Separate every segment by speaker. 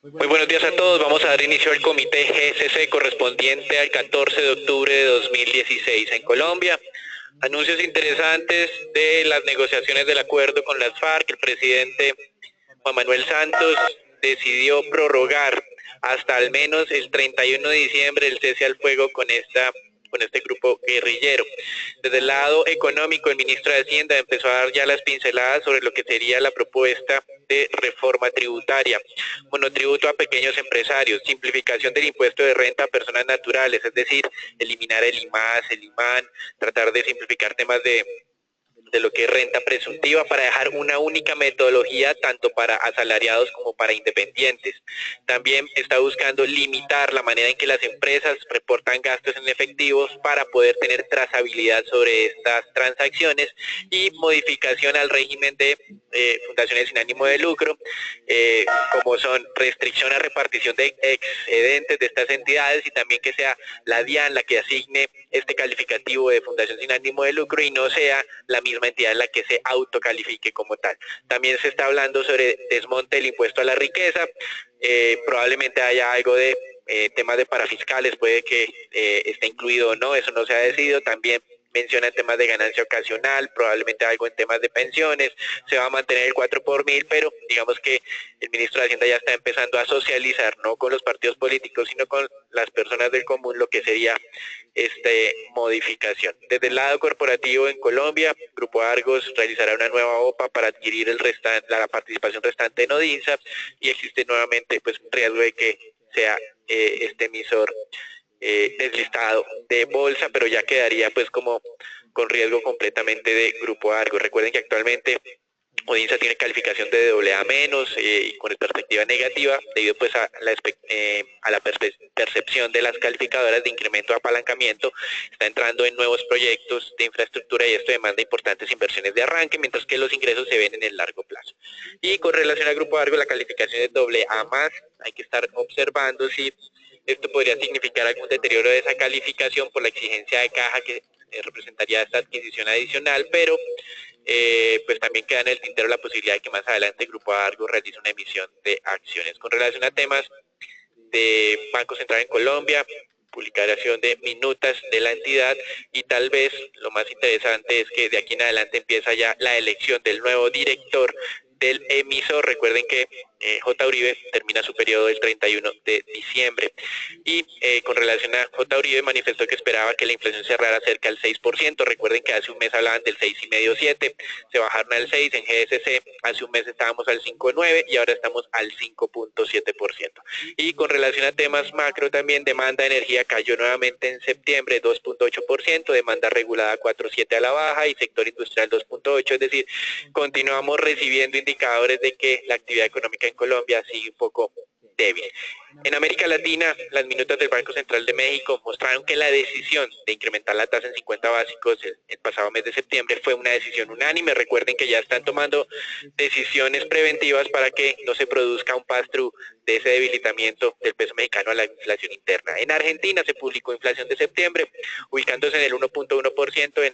Speaker 1: Muy buenos días a todos. Vamos a dar inicio al comité GSC correspondiente al 14 de octubre de 2016 en Colombia. Anuncios interesantes de las negociaciones del acuerdo con las FARC. El presidente Juan Manuel Santos decidió prorrogar hasta al menos el 31 de diciembre el cese al fuego con este grupo guerrillero. Desde el lado económico, el ministro de Hacienda empezó a dar ya las pinceladas sobre lo que sería la propuesta de reforma tributaria, monotributo a pequeños empresarios, simplificación del impuesto de renta a personas naturales, es decir, eliminar el IMAS, el IMAN, tratar de simplificar temas de lo que es renta presuntiva para dejar una única metodología tanto para asalariados como para independientes. También está buscando limitar la manera en que las empresas reportan gastos en efectivos para poder tener trazabilidad sobre estas transacciones y modificación al régimen de fundaciones sin ánimo de lucro, como son restricción a repartición de excedentes de estas entidades y también que sea la DIAN la que asigne este calificativo de fundación sin ánimo de lucro y no sea la misma entidad en la que se autocalifique como tal. También se está hablando sobre desmonte del impuesto a la riqueza, probablemente haya algo de temas de parafiscales, puede que esté incluido o no, eso no se ha decidido. También menciona temas de ganancia ocasional, probablemente algo en temas de pensiones, se va a mantener el 4 por mil, pero digamos que el ministro de Hacienda ya está empezando a socializar, no con los partidos políticos, sino con las personas del común, lo que sería esta modificación. Desde el lado corporativo en Colombia, Grupo Argos realizará una nueva OPA para adquirir la participación restante en Odinsa y existe nuevamente pues un riesgo de que sea este emisor deslistado de bolsa, pero ya quedaría pues como con riesgo completamente de Grupo Argos. Recuerden que actualmente Odinsa tiene calificación de AA menos y con perspectiva negativa debido pues a la percepción de las calificadoras de incremento de apalancamiento. Está entrando en nuevos proyectos de infraestructura y esto demanda importantes inversiones de arranque, mientras que los ingresos se ven en el largo plazo. Y con relación al Grupo Argo, la calificación es AA más. Hay que estar observando si esto podría significar algún deterioro de esa calificación por la exigencia de caja que representaría esta adquisición adicional, pero pues también queda en el tintero la posibilidad de que más adelante el Grupo Argo realice una emisión de acciones. Con relación a temas de Banco Central en Colombia, publicación de minutas de la entidad y tal vez lo más interesante es que de aquí en adelante empieza ya la elección del nuevo director del emisor. Recuerden que J. Uribe termina su periodo el 31 de diciembre y con relación a J. Uribe manifestó que esperaba que la inflación cerrara cerca del 6%. Recuerden que hace un mes hablaban del 6,5-7, se bajaron al 6 en GSC, hace un mes estábamos al 5,9 y ahora estamos al 5,7%. Y con relación a temas macro también, demanda de energía cayó nuevamente en septiembre 2,8%, demanda regulada 4,7 a la baja y sector industrial 2,8, es decir, continuamos recibiendo indicadores de que la actividad económica en Colombia sigue un poco débil. En América Latina, las minutas del Banco Central de México mostraron que la decisión de incrementar la tasa en 50 básicos el pasado mes de septiembre fue una decisión unánime. Recuerden que ya están tomando decisiones preventivas para que no se produzca un pass-through de ese debilitamiento del peso mexicano a la inflación interna. En Argentina se publicó inflación de septiembre, ubicándose en el 1,1%,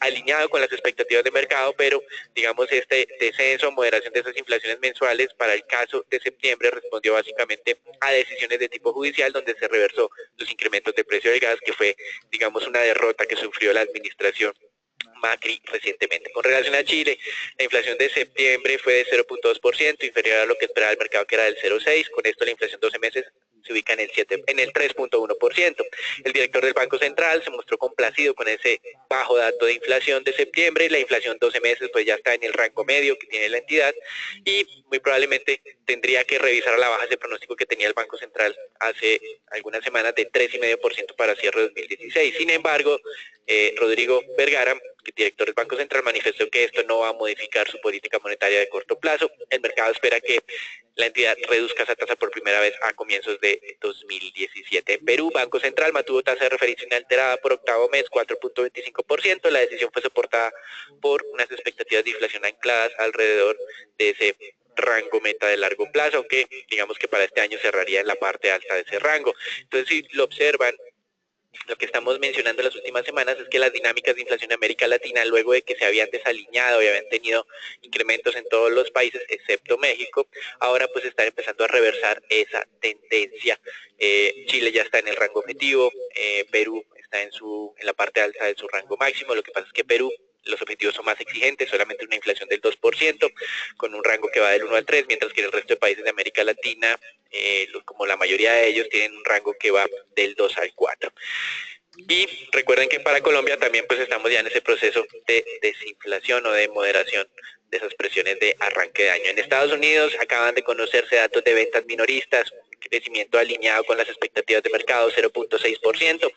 Speaker 1: alineado con las expectativas de mercado, pero digamos este descenso, moderación de esas inflaciones mensuales para el caso de septiembre respondió básicamente a decisiones de tipo judicial donde se reversó los incrementos de precio del gas, que fue digamos una derrota que sufrió la administración Macri recientemente. Con relación a Chile, la inflación de septiembre fue de 0,2%, inferior a lo que esperaba el mercado, que era del 0,6%. Con esto la inflación 12 meses se ubica en el 3,1%. El director del Banco Central se mostró complacido con ese bajo dato de inflación de septiembre. La inflación 12 meses pues ya está en el rango medio que tiene la entidad y muy probablemente tendría que revisar a la baja ese pronóstico que tenía el Banco Central hace algunas semanas de 3,5% para cierre de 2016. Sin embargo, Rodrigo Vergara, director del Banco Central, manifestó que esto no va a modificar su política monetaria de corto plazo. El mercado espera que la entidad reduzca esa tasa por primera vez a comienzos de 2017. En Perú, Banco Central mantuvo tasa de referencia inalterada por octavo mes, 4,25%. La decisión fue soportada por unas expectativas de inflación ancladas alrededor de ese rango meta de largo plazo, aunque digamos que para este año cerraría en la parte alta de ese rango. Entonces, si lo observan, lo que estamos mencionando en las últimas semanas es que las dinámicas de inflación en América Latina, luego de que se habían desalineado y habían tenido incrementos en todos los países, excepto México, ahora pues están empezando a reversar esa tendencia. Chile ya está en el rango objetivo, Perú está en la parte alta de su rango máximo. Lo que pasa es que Perú, los objetivos son más exigentes, solamente una inflación del 2%, con un rango que va del 1 al 3, mientras que en el resto de países de América Latina, como la mayoría de ellos, tienen un rango que va del 2 al 4. Y recuerden que para Colombia también pues estamos ya en ese proceso de desinflación o de moderación de esas presiones de arranque de año. En Estados Unidos acaban de conocerse datos de ventas minoristas, crecimiento alineado con las expectativas de mercado, 0.6%,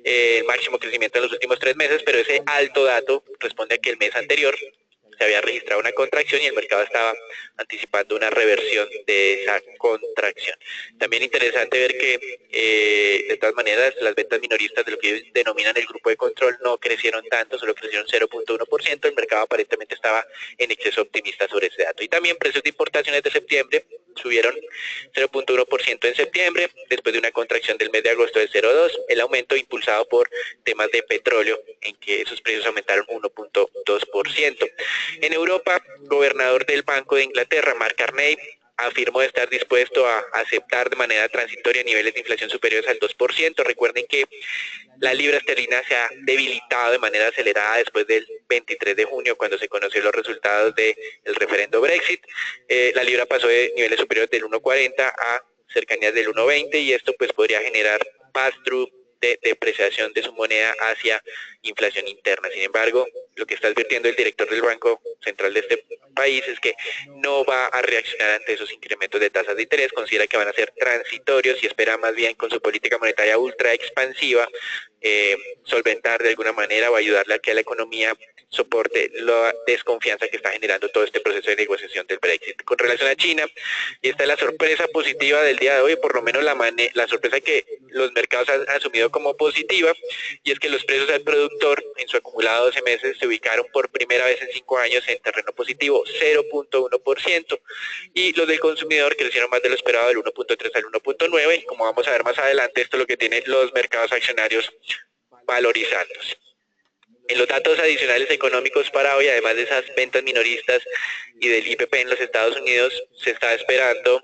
Speaker 1: el máximo crecimiento en los últimos 3 meses, pero ese alto dato responde a que el mes anterior se había registrado una contracción y el mercado estaba anticipando una reversión de esa contracción. También interesante ver que de todas maneras las ventas minoristas de lo que ellos denominan el grupo de control no crecieron tanto, solo crecieron 0.1%, el mercado aparentemente estaba en exceso optimista sobre ese dato. Y también precios de importaciones de septiembre subieron 0.1% en septiembre, después de una contracción del mes de agosto de 0.2%, el aumento impulsado por temas de petróleo, en que esos precios aumentaron 1.2%. En Europa, gobernador del Banco de Inglaterra, Mark Carney, afirmó estar dispuesto a aceptar de manera transitoria niveles de inflación superiores al 2%. Recuerden que la libra esterlina se ha debilitado de manera acelerada después del 23 de junio, cuando se conocieron los resultados del referendo Brexit. La libra pasó de niveles superiores del 1.40 a cercanías del 1.20 y esto pues podría generar pass-through de depreciación de su moneda hacia inflación interna. Sin embargo, lo que está advirtiendo el director del Banco Central de este país es que no va a reaccionar ante esos incrementos de tasas de interés, considera que van a ser transitorios y espera más bien con su política monetaria ultra expansiva solventar de alguna manera o ayudarle a que la economía soporte la desconfianza que está generando todo este proceso de negociación del Brexit. Con relación a China, y esta es la sorpresa positiva del día de hoy, por lo menos la sorpresa que los mercados han asumido como positiva, y es que los precios al productor en su acumulado 12 meses se ubicaron por primera vez en 5 años en terreno positivo, 0.1%, y los del consumidor crecieron más de lo esperado, del 1.3 al 1.9, y como vamos a ver más adelante, esto es lo que tienen los mercados accionarios valorizándose. En los datos adicionales económicos para hoy, además de esas ventas minoristas y del IPP en los Estados Unidos, se está esperando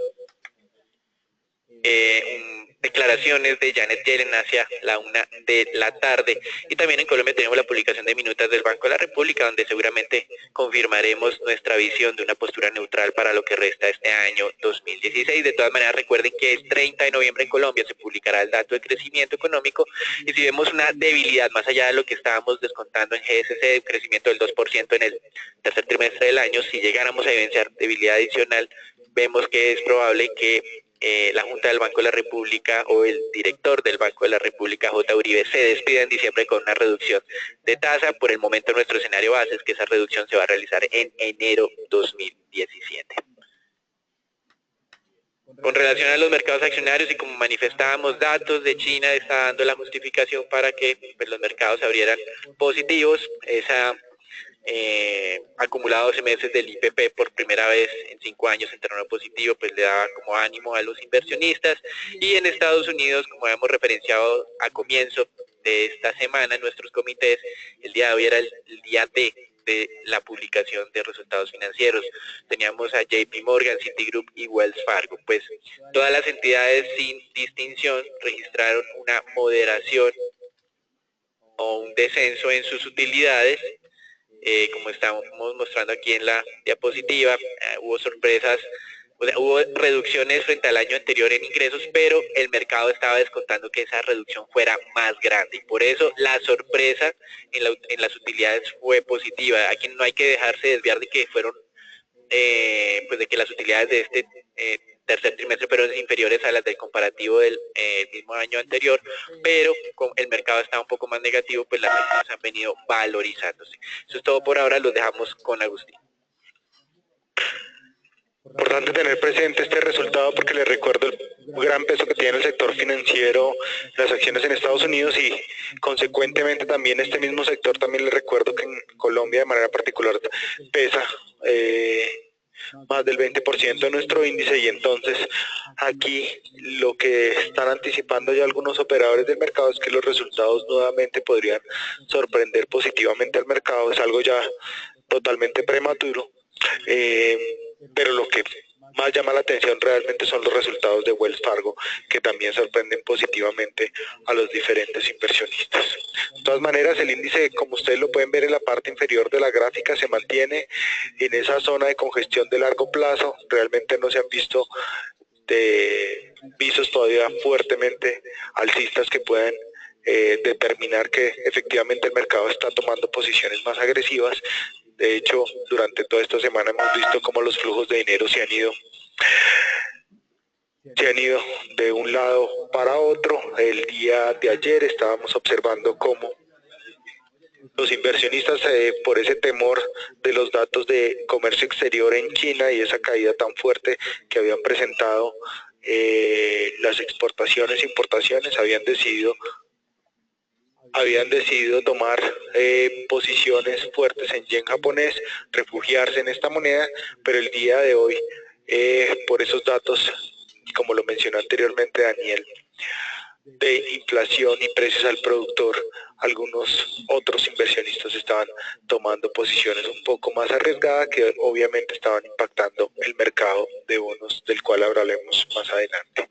Speaker 1: declaraciones de Janet Yellen hacia la 1 de la tarde. Y también en Colombia tenemos la publicación de minutas del Banco de la República, donde seguramente confirmaremos nuestra visión de una postura neutral para lo que resta este año 2016. De todas maneras, recuerden que el 30 de noviembre en Colombia se publicará el dato de crecimiento económico, y si vemos una debilidad más allá de lo que estábamos descontando en GSC, un crecimiento del 2% en el tercer trimestre del año, si llegáramos a evidenciar debilidad adicional, vemos que es probable que la Junta del Banco de la República o el director del Banco de la República, J. Uribe, se despida en diciembre con una reducción de tasa. Por el momento nuestro escenario base es que esa reducción se va a realizar en enero 2017. Con relación a los mercados accionarios, y como manifestábamos, datos de China está dando la justificación para que pues, los mercados se abrieran positivos. Esa acumulado 12 meses del IPP por primera vez en 5 años en terreno positivo, pues le daba como ánimo a los inversionistas. Y en Estados Unidos, como hemos referenciado a comienzo de esta semana en nuestros comités, el día de hoy era el día de la publicación de resultados financieros. Teníamos a JP Morgan, Citigroup y Wells Fargo. Pues todas las entidades sin distinción registraron una moderación o un descenso en sus utilidades. Como estamos mostrando aquí en la diapositiva, hubo sorpresas, o sea, hubo reducciones frente al año anterior en ingresos, pero el mercado estaba descontando que esa reducción fuera más grande, y por eso la sorpresa en las utilidades fue positiva. Aquí no hay que dejarse desviar de que fueron, pues de que las utilidades de este tercer trimestre fueron inferiores a las del comparativo del mismo año anterior, pero como el mercado está un poco más negativo, pues las acciones han venido valorizándose. Eso es todo por ahora, los dejamos con Agustín.
Speaker 2: Importante tener presente este resultado porque les recuerdo el gran peso que tiene el sector financiero, las acciones en Estados Unidos, y consecuentemente también este mismo sector, también les recuerdo que en Colombia de manera particular pesa más del 20% de nuestro índice, y entonces aquí lo que están anticipando ya algunos operadores del mercado es que los resultados nuevamente podrían sorprender positivamente al mercado. Es algo ya totalmente prematuro, pero lo que más llama la atención realmente son los resultados de Wells Fargo, que también sorprenden positivamente a los diferentes inversionistas. De todas maneras, el índice, como ustedes lo pueden ver en la parte inferior de la gráfica, se mantiene en esa zona de congestión de largo plazo. Realmente no se han visto visos todavía fuertemente alcistas que puedan determinar que efectivamente el mercado está tomando posiciones más agresivas. De hecho, durante toda esta semana hemos visto cómo los flujos de dinero se han ido de un lado para otro. El día de ayer estábamos observando cómo los inversionistas, por ese temor de los datos de comercio exterior en China y esa caída tan fuerte que habían presentado las exportaciones e importaciones, habían decidido tomar posiciones fuertes en yen japonés, refugiarse en esta moneda, pero el día de hoy, por esos datos, como lo mencionó anteriormente Daniel, de inflación y precios al productor, algunos otros inversionistas estaban tomando posiciones un poco más arriesgadas que obviamente estaban impactando el mercado de bonos, del cual hablaremos más adelante.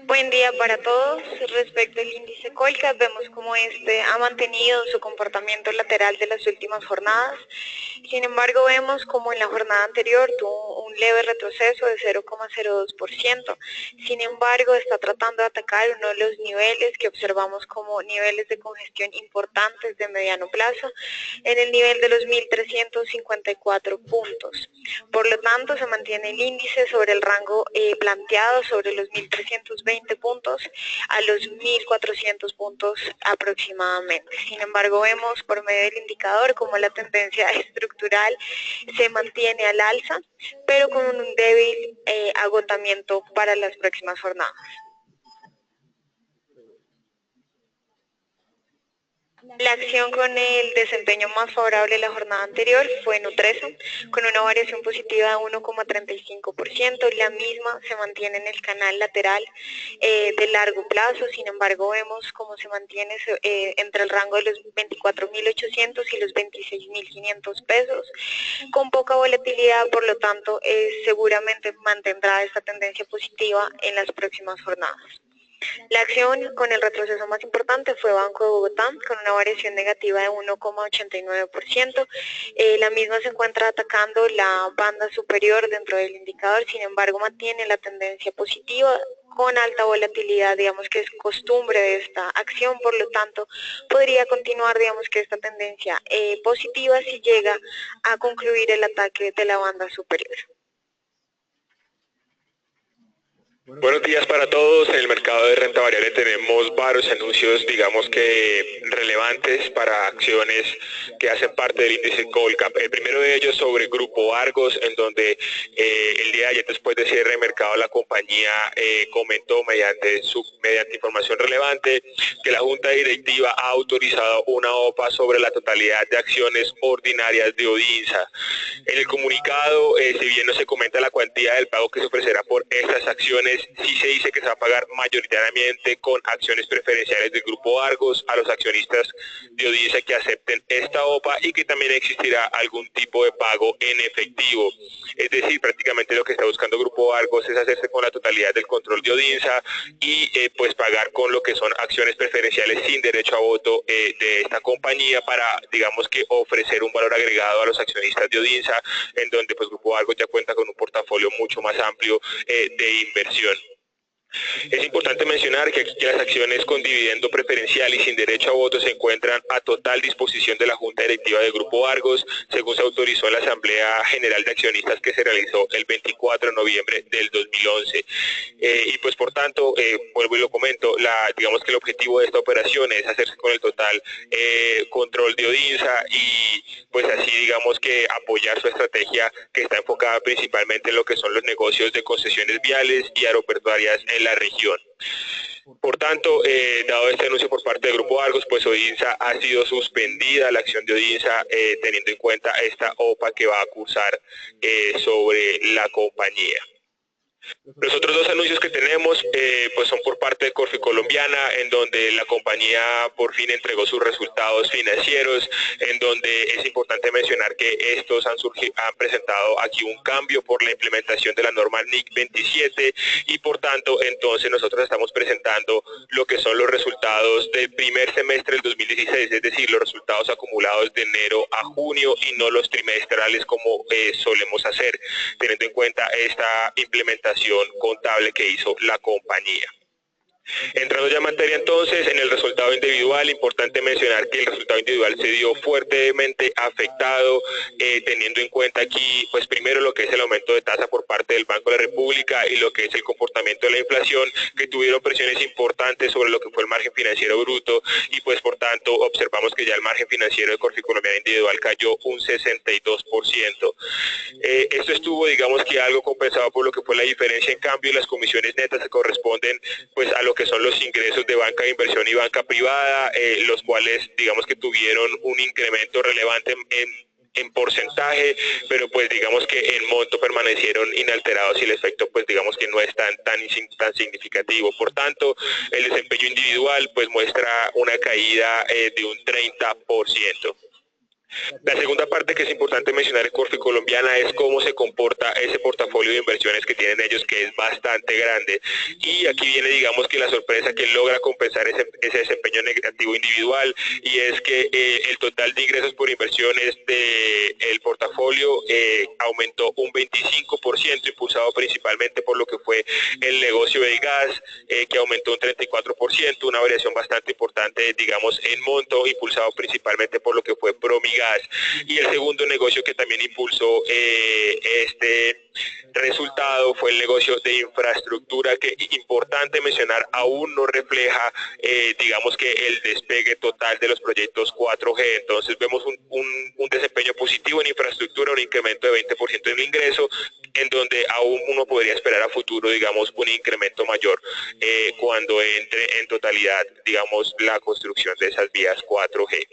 Speaker 3: Buen día para todos. Respecto al índice Colcap, vemos cómo este ha mantenido su comportamiento lateral de las últimas jornadas. Sin embargo, vemos como en la jornada anterior tuvo un leve retroceso de 0,02%. Sin embargo, está tratando de atacar uno de los niveles que observamos como niveles de congestión importantes de mediano plazo, en el nivel de los 1.354 puntos. Por lo tanto, se mantiene el índice sobre el rango planteado, sobre los 1.320 puntos a los 1.400 puntos aproximadamente. Sin embargo, vemos por medio del indicador como la tendencia estructural se mantiene al alza, pero con un débil agotamiento para las próximas jornadas. La acción con el desempeño más favorable de la jornada anterior fue Nutresa, con una variación positiva de 1,35%. La misma se mantiene en el canal lateral de largo plazo. Sin embargo, vemos cómo se mantiene entre el rango de los 24.800 y los 26.500 pesos, con poca volatilidad. Por lo tanto, seguramente mantendrá esta tendencia positiva en las próximas jornadas. La acción con el retroceso más importante fue Banco de Bogotá, con una variación negativa de 1,89%. La misma se encuentra atacando la banda superior dentro del indicador, sin embargo mantiene la tendencia positiva con alta volatilidad, digamos que es costumbre de esta acción. Por lo tanto podría continuar, digamos que esta tendencia positiva si llega a concluir el ataque de la banda superior.
Speaker 4: Buenos días para todos. En el mercado de renta variable tenemos varios anuncios, digamos que relevantes para acciones que hacen parte del índice Colcap. El primero de ellos sobre Grupo Argos, en donde el día de ayer, después de cierre de mercado, la compañía comentó mediante información relevante que la Junta Directiva ha autorizado una OPA sobre la totalidad de acciones ordinarias de Odinsa. En el comunicado, si bien no se comenta la cuantía del pago que se ofrecerá por estas acciones, sí se dice que se va a pagar mayoritariamente con acciones preferenciales del Grupo Argos a los accionistas de Odinsa que acepten esta OPA, y que también existirá algún tipo de pago en efectivo. Es decir, prácticamente lo que está buscando Grupo Argos es hacerse con la totalidad del control de Odinsa y pues pagar con lo que son acciones preferenciales sin derecho a voto de esta compañía, para, digamos que, ofrecer un valor agregado a los accionistas de Odinsa, en donde pues Grupo Argos ya cuenta con un portafolio mucho más amplio de inversión. Es importante mencionar que aquí las acciones con dividendo preferencial y sin derecho a voto se encuentran a total disposición de la Junta Directiva del Grupo Argos, según se autorizó en la Asamblea General de Accionistas que se realizó el 24 de noviembre del 2011. Y pues por tanto, vuelvo y lo comento, digamos que el objetivo de esta operación es hacerse con el total control de Odinsa y pues así, digamos que, apoyar su estrategia, que está enfocada principalmente en lo que son los negocios de concesiones viales y aeroportuarias en la región. Por tanto, dado este anuncio por parte del Grupo Argos, pues Odinsa ha sido suspendida la acción de Odinsa teniendo en cuenta esta OPA que va a cursar sobre la compañía. Los otros dos anuncios que tenemos pues son por parte de Corfi Colombiana, en donde la compañía por fin entregó sus resultados financieros, en donde es importante mencionar que estos han presentado aquí un cambio por la implementación de la norma NIC 27 y por tanto entonces nosotros estamos presentando lo que son los resultados del primer semestre del 2016, es decir, los resultados acumulados de enero a junio y no los trimestrales como solemos hacer, teniendo en cuenta esta implementación contable que hizo la compañía. Entrando ya en materia entonces, en el resultado individual, importante mencionar que el resultado individual se dio fuertemente afectado, teniendo en cuenta aquí, pues primero lo que es el aumento de tasa por parte del Banco de la República y lo que es el comportamiento de la inflación, que tuvieron presiones importantes sobre lo que fue el margen financiero bruto y pues por tanto observamos que ya el margen financiero de Corfi Colombiana individual cayó un 62%. Esto estuvo, digamos que algo compensado por lo que fue la diferencia en cambio y las comisiones netas que corresponden pues a lo que son los ingresos de banca de inversión y banca privada, los cuales digamos que tuvieron un incremento relevante en porcentaje, pero pues digamos que en monto permanecieron inalterados y el efecto pues digamos que no es tan significativo. Por tanto, el desempeño individual pues muestra una caída de un 30%. La segunda parte que es importante mencionar en Corfi Colombiana es cómo se comporta ese portafolio de inversiones que tienen ellos, que es bastante grande. Y aquí viene, digamos, que la sorpresa que logra compensar ese desempeño negativo individual, y es que el total de ingresos por inversiones del portafolio aumentó un 25%, impulsado principalmente por lo que fue el negocio del gas, que aumentó un 34%, una variación bastante importante, digamos, en monto, impulsado principalmente por lo que fue Promigas. Y el segundo negocio que también impulsó este resultado fue el negocio de infraestructura, que importante mencionar aún no refleja digamos que el despegue total de los proyectos 4G. Entonces vemos un desempeño positivo en infraestructura, un incremento de 20% en el ingreso, en donde aún uno podría esperar a futuro, digamos, un incremento mayor cuando entre en totalidad, digamos, la construcción de esas vías 4G.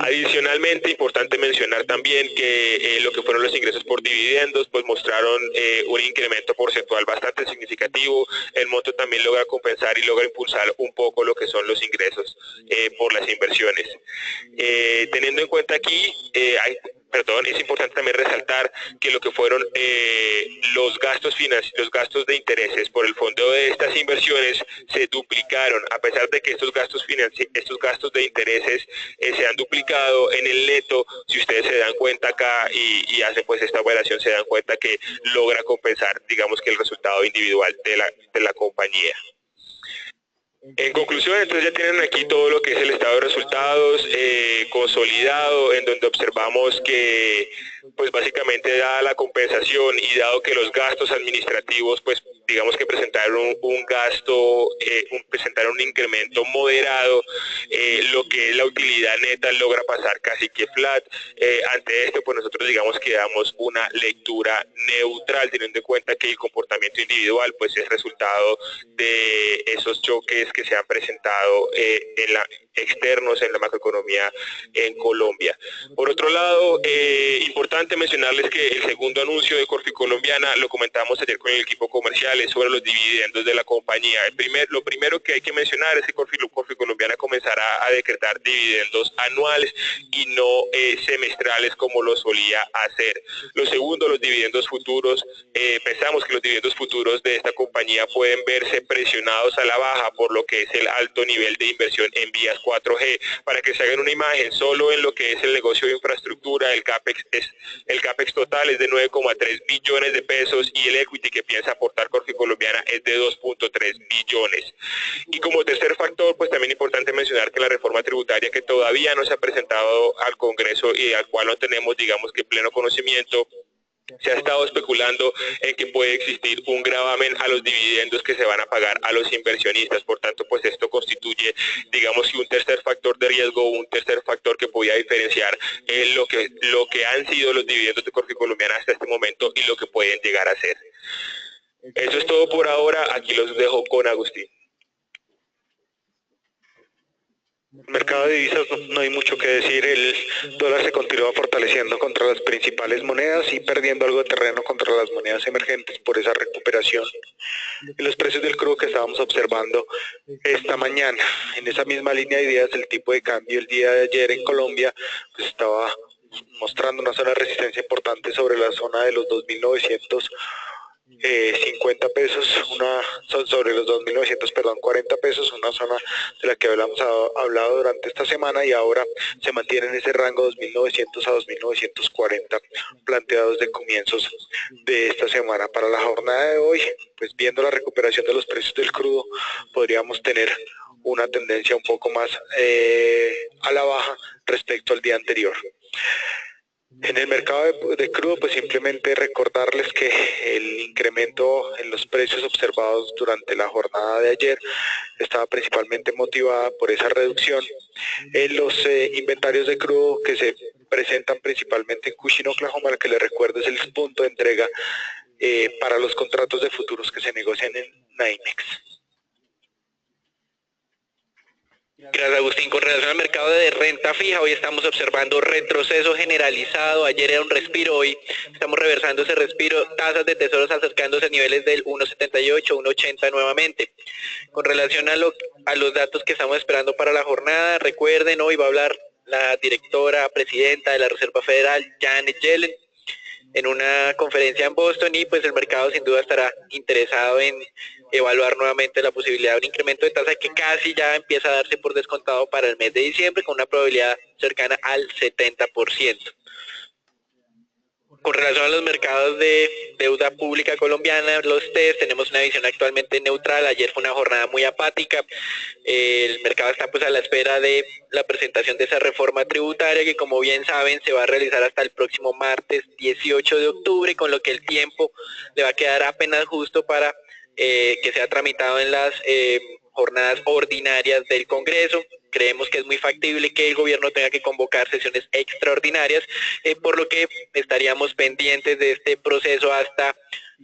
Speaker 4: Adicionalmente, importante mencionar también que lo que fueron los ingresos por dividendos pues mostraron un incremento porcentual bastante significativo. El monto también logra compensar y logra impulsar un poco lo que son los ingresos por las inversiones. Teniendo en cuenta aquí, es importante también resaltar que lo que fueron los gastos de intereses por el fondeo de estas inversiones se duplicaron, a pesar de que estos gastos de intereses se han duplicado en el neto. Si ustedes se dan cuenta acá y hacen pues esta operación, se dan cuenta que logra compensar, digamos, que el resultado individual de la compañía. En conclusión, entonces ya tienen aquí todo lo que es el estado de resultados consolidado, en donde observamos que pues básicamente dada la compensación y dado que los gastos administrativos pues digamos que presentaron presentaron un incremento moderado, lo que es la utilidad neta logra pasar casi que flat. Ante esto pues nosotros digamos que damos una lectura neutral, teniendo en cuenta que el comportamiento individual pues es resultado de esos choques que se han presentado externos en la macroeconomía en Colombia. Por otro lado, importante mencionarles que el segundo anuncio de Corfi Colombiana lo comentamos ayer con el equipo comercial, es sobre los dividendos de la compañía. Lo primero que hay que mencionar es que Corfi Colombiana comenzará a decretar dividendos anuales y no semestrales como lo solía hacer. Lo segundo, los dividendos futuros. Pensamos que los dividendos futuros de esta compañía pueden verse presionados a la baja por lo que es el alto nivel de inversión en vías 4G. Para que se hagan una imagen, solo en lo que es el negocio de infraestructura, el CAPEX total es de 9,3 billones de pesos y el equity que piensa aportar Corfi Colombiana es de 2,3 billones. Y como tercer factor, pues también importante mencionar que la reforma tributaria, que todavía no se ha presentado al Congreso y al cual no tenemos, digamos, que pleno conocimiento, se ha estado especulando en que puede existir un gravamen a los dividendos que se van a pagar a los inversionistas. Por tanto, pues esto constituye, digamos, un tercer factor de riesgo, un tercer factor que podía diferenciar lo que han sido los dividendos de Corfi Colombiana hasta este momento y lo que pueden llegar a ser. Eso es todo por ahora. Aquí los dejo con Agustín.
Speaker 2: Mercado de divisas no hay mucho que decir, el dólar se continúa fortaleciendo contra las principales monedas y perdiendo algo de terreno contra las monedas emergentes por esa recuperación. Y los precios del crudo que estábamos observando esta mañana, en esa misma línea de ideas, el tipo de cambio el día de ayer en Colombia pues estaba mostrando una zona de resistencia importante sobre la zona de los 2.950 pesos, sobre los 2.940 pesos, una zona de la que hablado durante esta semana y ahora se mantiene en ese rango 2.900 a 2.940 planteados de comienzos de esta semana. Para la jornada de hoy, pues viendo la recuperación de los precios del crudo, podríamos tener una tendencia un poco más a la baja respecto al día anterior. En el mercado de crudo, pues simplemente recordarles que el incremento en los precios observados durante la jornada de ayer estaba principalmente motivada por esa reducción en los inventarios de crudo que se presentan principalmente en Cushing, Oklahoma, que les recuerdo es el punto de entrega para los contratos de futuros que se negocian en NYMEX.
Speaker 1: Gracias, Agustín. Con relación al mercado de renta fija, hoy estamos observando retroceso generalizado. Ayer era un respiro, hoy estamos reversando ese respiro. Tasas de tesoros acercándose a niveles del 1.78, 1.80 nuevamente. Con relación a los datos que estamos esperando para la jornada, recuerden, hoy va a hablar la directora presidenta de la Reserva Federal, Janet Yellen, en una conferencia en Boston, y pues el mercado sin duda estará interesado en evaluar nuevamente la posibilidad de un incremento de tasa que casi ya empieza a darse por descontado para el mes de diciembre con una probabilidad cercana al 70%. Con relación a los mercados de deuda pública colombiana, los TES, tenemos una visión actualmente neutral. Ayer fue una jornada muy apática. El mercado está pues a la espera de la presentación de esa reforma tributaria que, como bien saben, se va a realizar hasta el próximo martes 18 de octubre, con lo que el tiempo le va a quedar apenas justo para que sea tramitado en las jornadas ordinarias del Congreso. Creemos que es muy factible que el gobierno tenga que convocar sesiones extraordinarias, por lo que estaríamos pendientes de este proceso hasta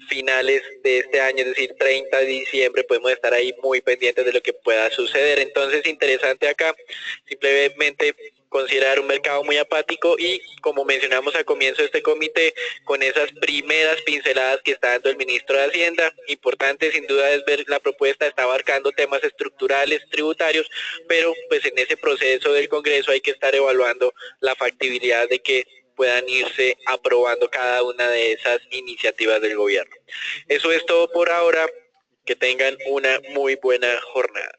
Speaker 1: finales de este año, es decir, 30 de diciembre, podemos estar ahí muy pendientes de lo que pueda suceder. Entonces, interesante acá, simplemente considerar un mercado muy apático y, como mencionamos al comienzo de este comité, con esas primeras pinceladas que está dando el ministro de Hacienda, importante sin duda es ver la propuesta, está abarcando temas estructurales, tributarios, pero pues en ese proceso del Congreso hay que estar evaluando la factibilidad de que puedan irse aprobando cada una de esas iniciativas del gobierno. Eso es todo por ahora, que tengan una muy buena jornada.